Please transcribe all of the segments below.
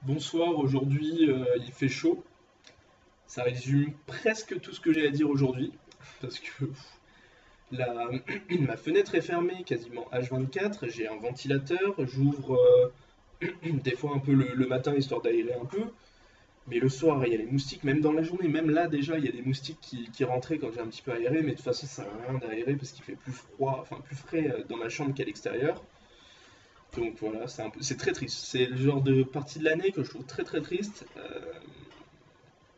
Bonsoir, aujourd'hui il fait chaud. Ça résume presque tout ce que j'ai à dire aujourd'hui. Parce que la... ma fenêtre est fermée quasiment H24, j'ai un ventilateur, j'ouvre des fois un peu le matin histoire d'aérer un peu. Mais le soir, il y a les moustiques, même dans la journée, même là déjà, il y a des moustiques qui rentraient quand j'ai un petit peu aéré. Mais de toute façon, ça sert à rien d'aérer parce qu'il fait plus froid, enfin plus frais dans ma chambre qu'à l'extérieur. Donc voilà, c'est très triste. C'est le genre de partie de l'année que je trouve très très triste.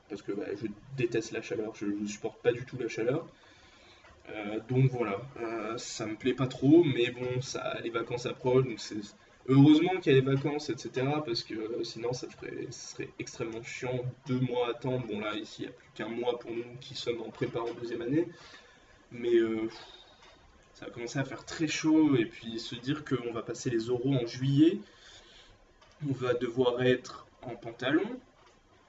Parce que bah, je déteste la chaleur, je ne supporte pas du tout la chaleur. Donc voilà, ça me plaît pas trop, mais bon, les vacances approchent, donc c'est heureusement qu'il y a les vacances, etc. Parce que sinon ce serait extrêmement chiant, 2 mois à attendre. Bon là, ici, il n'y a plus qu'un mois pour nous qui sommes en prépa en deuxième année, mais ça va commencer à faire très chaud, et puis se dire qu'on va passer les oraux en juillet, on va devoir être en pantalon,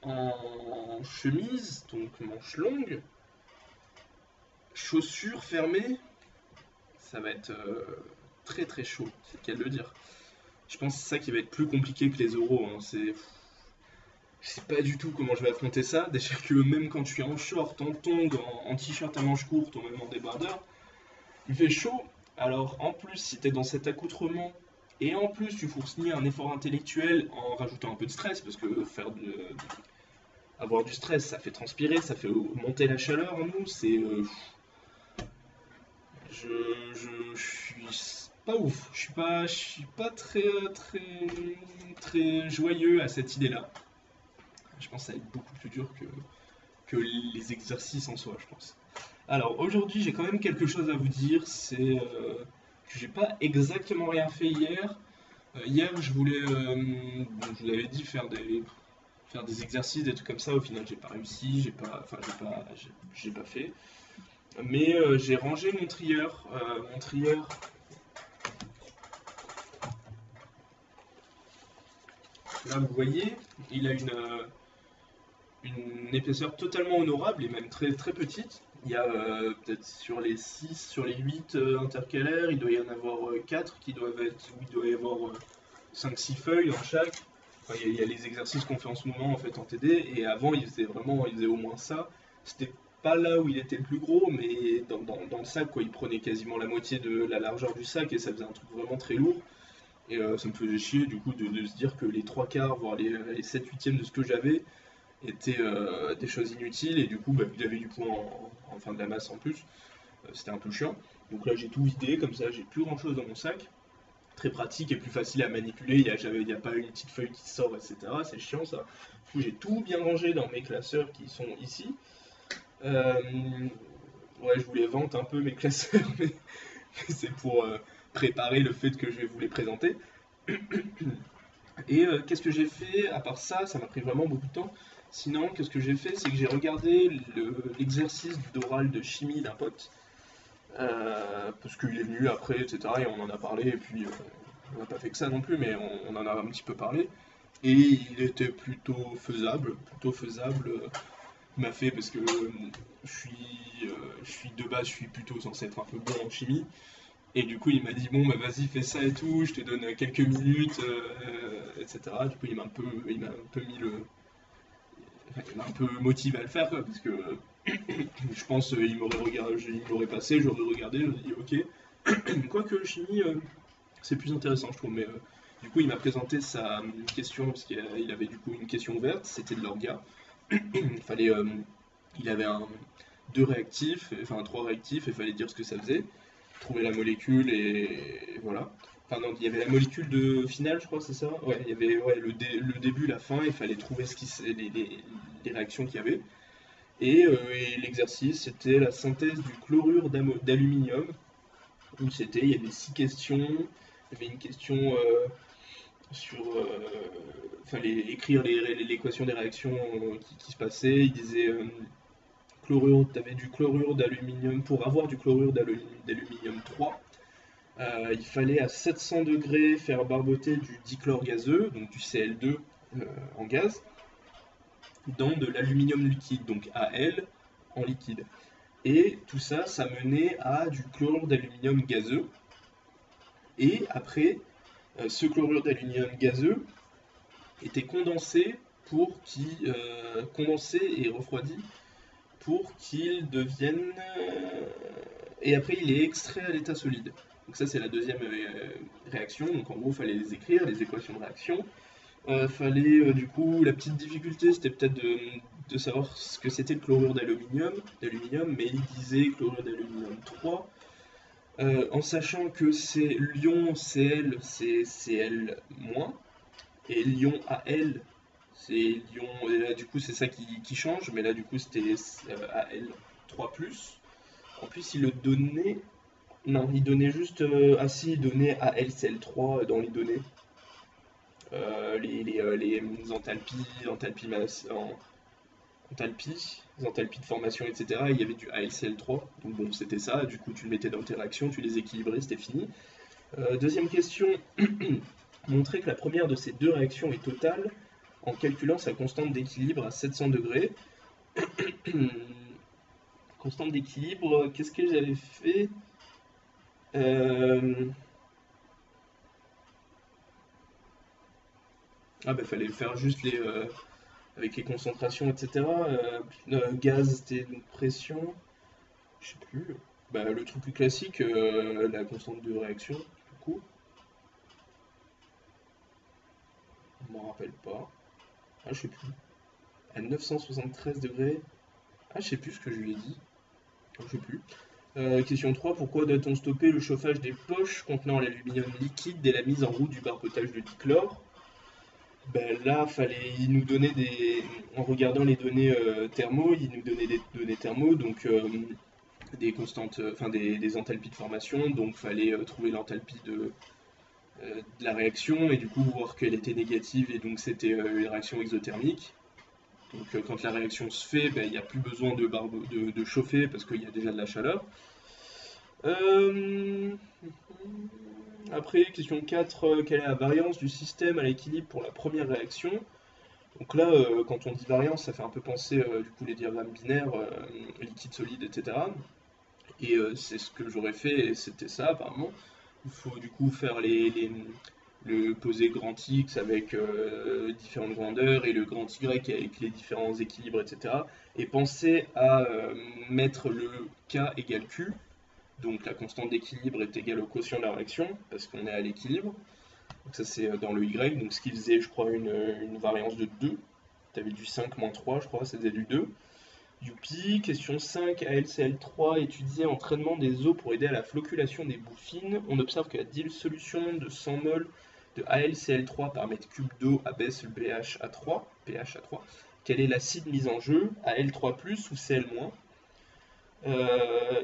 en chemise, donc manches longues, chaussures fermées, ça va être très très chaud, c'est le cas de le dire. Je pense que c'est ça qui va être plus compliqué que les euros. Hein. Je sais pas du tout comment je vais affronter ça. Déjà que même quand je suis en short, en tongs, en t-shirt à manches courtes ou même en débardeur, il fait chaud. Alors en plus, si t'es dans cet accoutrement et en plus tu fournis un effort intellectuel en rajoutant un peu de stress, parce que avoir du stress, ça fait transpirer, ça fait monter la chaleur en nous, je suis pas ouf. Je suis pas très joyeux à cette idée-là. Je pense que ça va être beaucoup plus dur que les exercices en soi, je pense. Alors aujourd'hui, j'ai quand même quelque chose à vous dire. C'est que j'ai pas exactement rien fait hier. Hier, je voulais, bon, je vous l'avais dit, faire des exercices, des trucs comme ça. Au final, j'ai pas réussi, j'ai pas fait. Mais j'ai rangé mon trieur. Mon trieur, là, vous voyez, il a une épaisseur totalement honorable et même très, très petite. Il y a peut-être sur les 6, sur les 8 intercalaires, il doit y en avoir 4 qui doivent être, où il doit y avoir 5-6 feuilles dans chaque. Enfin, il y a les exercices qu'on fait en ce moment en fait en TD, et avant il faisait au moins ça. C'était pas là où il était le plus gros, mais dans le sac, quoi, il prenait quasiment la moitié de la largeur du sac et ça faisait un truc vraiment très lourd. Et ça me faisait chier du coup de se dire que les 3 quarts, voire les 7 huitièmes de ce que j'avais étaient des choses inutiles, et du coup bah, j'avais du poids enfin de la masse en plus, c'était un peu chiant. Donc là j'ai tout vidé, comme ça j'ai plus grand chose dans mon sac, très pratique et plus facile à manipuler, il y a pas une petite feuille qui sort, etc. C'est chiant ça. Du coup j'ai tout bien rangé dans mes classeurs qui sont ici. Euh, ouais, je vous les vante un peu mes classeurs, mais c'est pour préparer le fait que je vais vous les présenter. Et qu'est-ce que j'ai fait à part ça? Ça m'a pris vraiment beaucoup de temps. Sinon, qu'est-ce que j'ai fait? C'est que j'ai regardé l'exercice d'oral de chimie d'un pote. Parce qu'il est venu après, etc. Et on en a parlé. Et puis, on n'a pas fait que ça non plus, mais on en a un petit peu parlé. Et il était plutôt faisable. Plutôt faisable. Il m'a fait parce que je suis de base, je suis plutôt censé être un peu bon en chimie. Et du coup, il m'a dit, bon, bah vas-y, fais ça et tout, je te donne quelques minutes, etc. Du coup, il m'a un peu mis enfin, il m'a un peu motivé à le faire, quoi, parce que je pense il m'aurait regardé, il m'aurait passé, j'aurais regardé, j'aurais dit, ok. Quoique, chimie, c'est plus intéressant, je trouve, mais du coup, il m'a présenté sa question, parce qu'il avait du coup une question ouverte, c'était de l'orga. Il fallait, il avait deux réactifs, enfin trois réactifs, et il fallait dire ce que ça faisait, trouver la molécule et voilà. Enfin non, il y avait la molécule de finale, je crois, c'est ça. Ouais, il y avait ouais, le début, la fin, il fallait trouver les réactions qu'il y avait. Et l'exercice, c'était la synthèse du chlorure d'aluminium, où il y avait 6 questions. Il y avait une question sur, fallait écrire l'équation des réactions qui se passaient. Il disait chlorure, tu avais du chlorure d'aluminium, pour avoir du chlorure d'aluminium 3, il fallait à 700 degrés faire barboter du dichlore gazeux, donc du Cl2 en gaz, dans de l'aluminium liquide, donc Al en liquide. Et tout ça, ça menait à du chlorure d'aluminium gazeux. Et après, ce chlorure d'aluminium gazeux, était condensé condensé et refroidi pour qu'il devienne et après il est extrait à l'état solide. Donc ça c'est la deuxième réaction. Donc en gros il fallait les écrire, les équations de réaction. Fallait du coup la petite difficulté c'était peut-être de savoir ce que c'était le chlorure d'aluminium, mais il disait chlorure d'aluminium 3. En sachant que c'est l'ion Cl, c'est Cl-, et l'ion Al, c'est l'ion. Et là, du coup, c'est ça qui change, mais là, du coup, c'était Al3+. En plus, il le donnait. Non, il donnait juste. Ah si, il donnait AlCl3 dans les données. Les enthalpies de formation, etc. Il y avait du AlCl3, donc bon, c'était ça. Du coup, tu le mettais dans tes réactions, tu les équilibrais, c'était fini. Deuxième question, montrer que la première de ces deux réactions est totale en calculant sa constante d'équilibre à 700 degrés. Constante d'équilibre, qu'est-ce que j'avais fait Ah bah fallait faire juste avec les concentrations, etc. Gaz, c'était une pression, je sais plus. Bah, le truc plus classique, la constante de réaction, du coup, je m'en rappelle pas. Ah, je sais plus. À 973 degrés. Ah, je sais plus ce que je lui ai dit. Ah, je sais plus. Question 3. Pourquoi doit-on stopper le chauffage des poches contenant l'aluminium liquide dès la mise en route du barbotage de dichlore? Ben là, il nous donnait en regardant les données thermo, il nous donnait des données thermo, donc des constantes, enfin des enthalpies de formation, donc fallait trouver l'enthalpie de la réaction et du coup voir qu'elle était négative et donc c'était une réaction exothermique. Donc quand la réaction se fait, ben, il n'y a plus besoin de chauffer parce qu'il y a déjà de la chaleur. Euh, Après, question 4, quelle est la variance du système à l'équilibre pour la première réaction? Donc là, quand on dit variance, ça fait un peu penser du coup les diagrammes binaires, liquide, solide, etc. Et c'est ce que j'aurais fait, et c'était ça apparemment. Il faut du coup faire le poser grand X avec différentes grandeurs et le grand Y avec les différents équilibres, etc. Et penser à mettre le K égale Q, donc la constante d'équilibre est égale au quotient de la réaction, parce qu'on est à l'équilibre. Donc ça c'est dans le Y, donc ce qui faisait je crois une variance de 2. Tu avais du 5 moins 3, je crois, ça faisait du 2. Youpi, question 5, AlCl3 étudier entraînement des eaux pour aider à la flocculation des boues fines. On observe que la dissolution de 100 mol de AlCl3 par mètre cube d'eau abaisse le pH à 3. Quel est l'acide mis en jeu, Al3+, ou Cl-?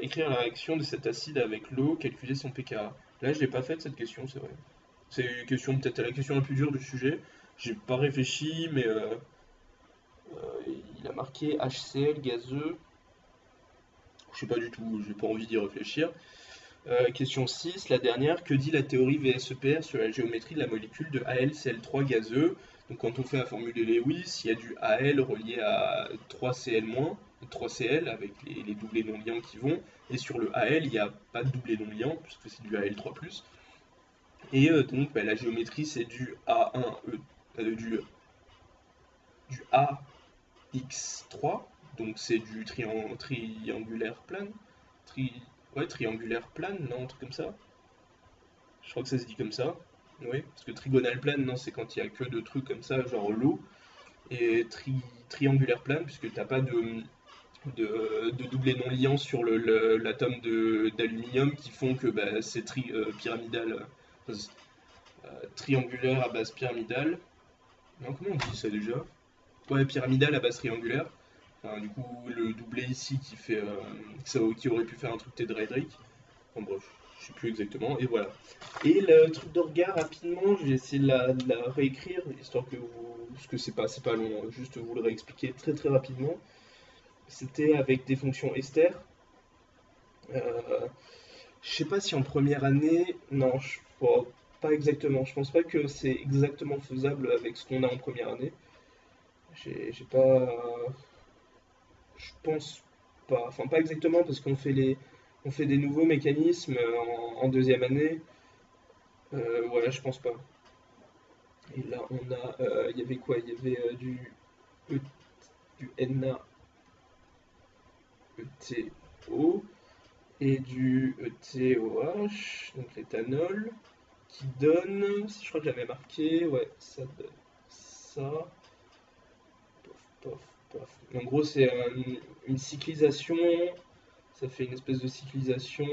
Écrire la réaction de cet acide avec l'eau, calculer son pKa. Là, je l'ai pas faite cette question, c'est vrai. C'est une question peut-être la question la plus dure du sujet. J'ai pas réfléchi, mais il a marqué HCl gazeux. Je sais pas du tout, j'ai pas envie d'y réfléchir. Question 6, la dernière. Que dit la théorie VSEPR sur la géométrie de la molécule de AlCl3 gazeux? Donc quand on fait la formule de Lewis, il y a du Al relié à 3Cl-, 3Cl avec les doublés non liants qui vont, et sur le Al, il n'y a pas de doublé non liant, puisque c'est du Al3+. Et donc bah, la géométrie, c'est du A1E, du AX3, donc c'est du triangulaire plane. Ouais, triangulaire plane, non, un truc comme ça. Je crois que ça se dit comme ça. Oui, parce que trigonale plane, non, c'est quand il y a que deux trucs comme ça, genre l'eau. Et triangulaire plane, puisque t'as pas de doublé non liant sur l'atome d'aluminium qui font que bah, c'est pyramidal, triangulaire à base pyramidale. Non, comment on dit ça déjà? Ouais, pyramidal à base triangulaire. Enfin, du coup, le doublé ici qui aurait pu faire un truc tétraédrique. Enfin bref, je sais plus exactement, et voilà. Et le truc d'orga, rapidement, je vais essayer de la réécrire, histoire que vous. Parce que c'est pas long, hein, juste vous le réexpliquer très très rapidement. C'était avec des fonctions ester. Euh, je sais pas si en première année. Non, pas exactement. Je pense pas que c'est exactement faisable avec ce qu'on a en première année. J'ai pas. Je pense pas. Enfin, pas exactement, parce on fait des nouveaux mécanismes en deuxième année. Ouais, je pense pas. Et là, il y avait quoi? Il y avait E- du NaETO et du ETOH, donc l'éthanol, qui donne, je crois que j'avais marqué, ouais, ça donne ça. Pof, pof. En gros, c'est une cyclisation, ça fait une espèce de cyclisation,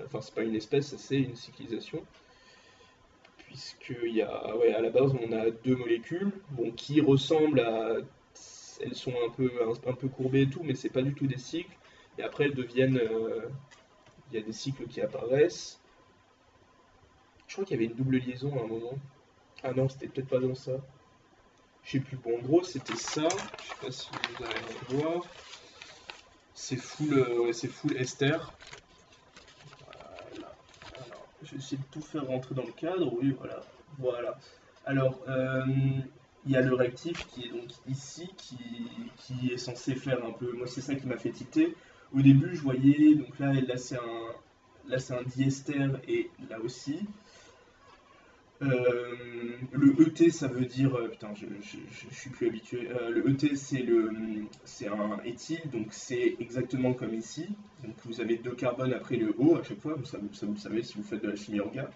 enfin, c'est pas une espèce, c'est une cyclisation, puisqu'il y a, ouais, à la base, on a deux molécules, bon, qui ressemblent à, elles sont un peu courbées et tout, mais c'est pas du tout des cycles, et après, elles deviennent, il y a des cycles qui apparaissent. Je crois qu'il y avait une double liaison à un moment. Ah non, c'était peut-être pas dans ça. Je sais plus. Bon, en gros, c'était ça. Je sais pas si vous allez le voir. Ouais, c'est full ester. Voilà. Alors, je vais essayer de tout faire rentrer dans le cadre. Oui, voilà. Voilà. Alors, il y a le réactif qui est donc ici, qui est censé faire un peu. Moi, c'est ça qui m'a fait tilter. Au début, je voyais. Donc là, c'est un diester et là aussi. Le ET, ça veut dire, putain, je suis plus habitué. Le ET, c'est un éthyle, donc c'est exactement comme ici. Donc vous avez deux carbones après le O à chaque fois, ça vous le savez si vous faites de la chimie orga.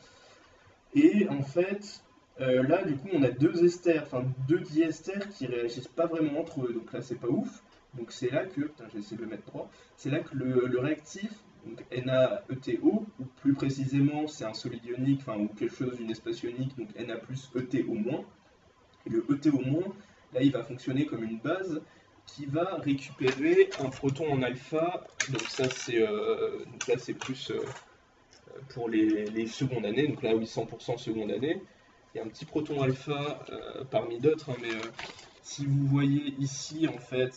Et en fait, là, du coup, on a deux esters, enfin deux diesters qui réagissent pas vraiment entre eux. Donc là, c'est pas ouf. Donc c'est là que, putain, j'ai essayé de le mettre droit, c'est là que le réactif, donc NaETO, ou plus précisément, c'est un solide ionique, enfin, ou quelque chose d'une espèce ionique, donc Na plus ETO-. Et le ETO-, là, il va fonctionner comme une base qui va récupérer un proton en alpha. Donc ça, donc là, c'est plus pour les secondes années, donc là oui 100% seconde année. Il y a un petit proton alpha parmi d'autres, hein, mais si vous voyez ici en fait,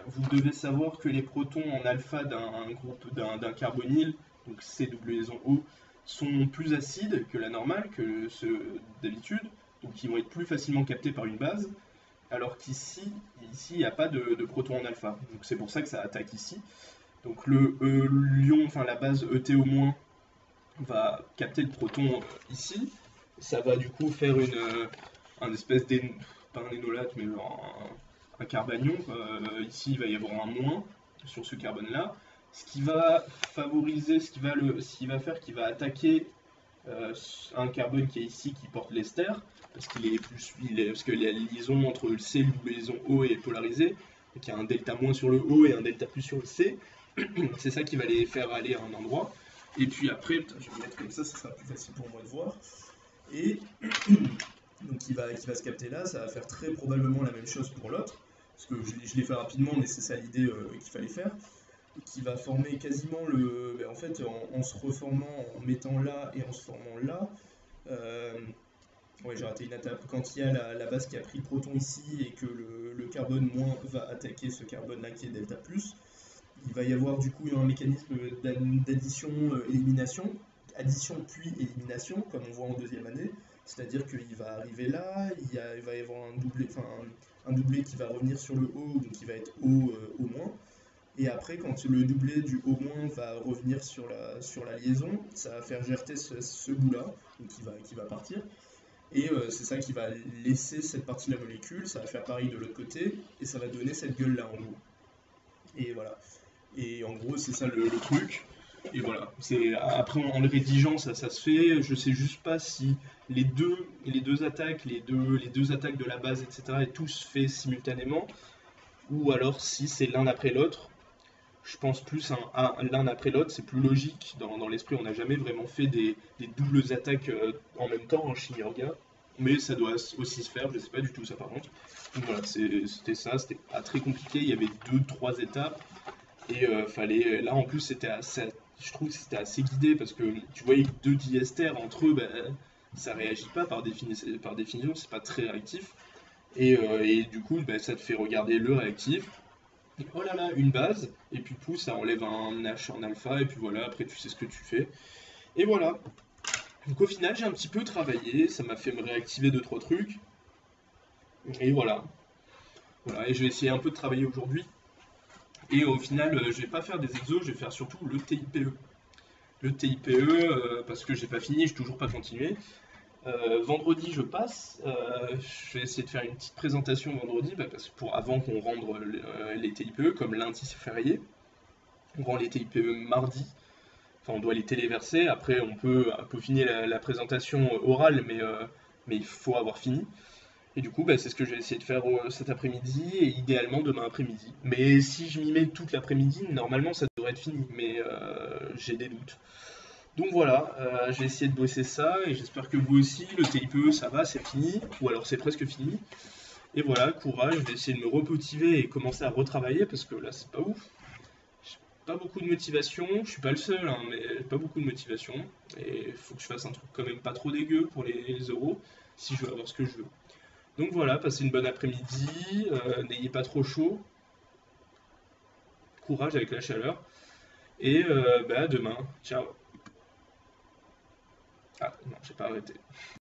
vous devez savoir que les protons en alpha d'un groupe d'un carbonyle, donc C double liaison O, sont plus acides que la normale, que ceux d'habitude, donc ils vont être plus facilement captés par une base, alors qu'ici, il n'y a pas de protons en alpha. Donc c'est pour ça que ça attaque ici. Donc le lion, enfin la base ET-, va capter le proton ici. Ça va du coup faire un espèce pas un énolate, mais genre un carbanion. Ici, il va y avoir un moins sur ce carbone-là. Ce qui va favoriser, ce qui va faire qu'il va attaquer un carbone qui est ici, qui porte l'ester, parce parce que la liaison entre le C et la liaison O est polarisée, donc il y a un delta moins sur le O et un delta plus sur le C. C'est ça qui va les faire aller à un endroit. Et puis après, putain, je vais me mettre comme ça sera plus facile pour moi de voir. Et donc qui va se capter là, ça va faire très probablement la même chose pour l'autre, parce que je l'ai fait rapidement, mais c'est ça l'idée qu'il fallait faire, et qui va former quasiment en fait, en se reformant, en mettant là et en se formant là. euh, ouais, j'ai raté une étape. Quand il y a la base qui a pris le proton ici et que le carbone moins va attaquer ce carbone là qui est delta plus, il va y avoir du coup un mécanisme d'addition-élimination, addition puis élimination, comme on voit en deuxième année. C'est-à-dire qu'il va arriver là, il va y avoir un doublé qui va revenir sur le O, donc qui va être O au moins. Et après, quand le doublé du au moins va revenir sur la liaison, ça va faire gerter ce bout-là, donc qui va partir. Et c'est ça qui va laisser cette partie de la molécule, ça va faire pareil de l'autre côté, et ça va donner cette gueule-là en gros. Et voilà. Et en gros, c'est ça le truc. Et voilà. Après en le rédigeant, ça se fait. Je sais juste pas si les deux attaques, les deux attaques de la base, etc. est tout se fait simultanément, ou alors si c'est l'un après l'autre. Je pense plus à l'un après l'autre, c'est plus logique dans l'esprit. On n'a jamais vraiment fait des doubles attaques en même temps en chimie orga, mais ça doit aussi se faire. Je sais pas du tout ça par contre. Donc voilà, c'était ça. C'était pas très compliqué. Il y avait deux, trois étapes. Et fallait. Là en plus c'était assez. Je trouve que c'était assez guidé parce que tu voyais que deux diesters entre eux, ça réagit pas par définition, c'est pas très réactif. Et du coup, ça te fait regarder le réactif. Et oh là là, une base, et puis pousse, ça enlève un H en alpha, et puis voilà, après tu sais ce que tu fais. Et voilà. Donc au final, j'ai un petit peu travaillé, ça m'a fait me réactiver deux trois trucs. Et voilà. Voilà, et je vais essayer un peu de travailler aujourd'hui. Et au final, je vais pas faire des exos, je vais faire surtout le TIPE. Le TIPE, parce que j'ai pas fini, j'ai toujours pas continué. Vendredi, je passe. Je vais essayer de faire une petite présentation vendredi, parce que avant qu'on rende les TIPE, comme lundi c'est férié, on rend les TIPE mardi. Enfin, on doit les téléverser. Après, on peut peaufiner la présentation orale, mais il faut avoir fini. Et du coup, c'est ce que je vais essayer de faire cet après-midi et idéalement demain après-midi. Mais si je m'y mets toute l'après-midi, normalement ça devrait être fini. Mais j'ai des doutes. Donc voilà, j'ai essayé de bosser ça et j'espère que vous aussi, le TIPE ça va, c'est fini, ou alors c'est presque fini. Et voilà, courage, je vais essayer de me remotiver et commencer à retravailler parce que là c'est pas ouf. J'ai pas beaucoup de motivation, je suis pas le seul, hein, mais j'ai pas beaucoup de motivation. Et il faut que je fasse un truc quand même pas trop dégueu pour les euros si je veux avoir ce que je veux. Donc voilà, passez une bonne après-midi, n'ayez pas trop chaud, courage avec la chaleur, et à demain. Ciao. Ah non, j'ai pas arrêté.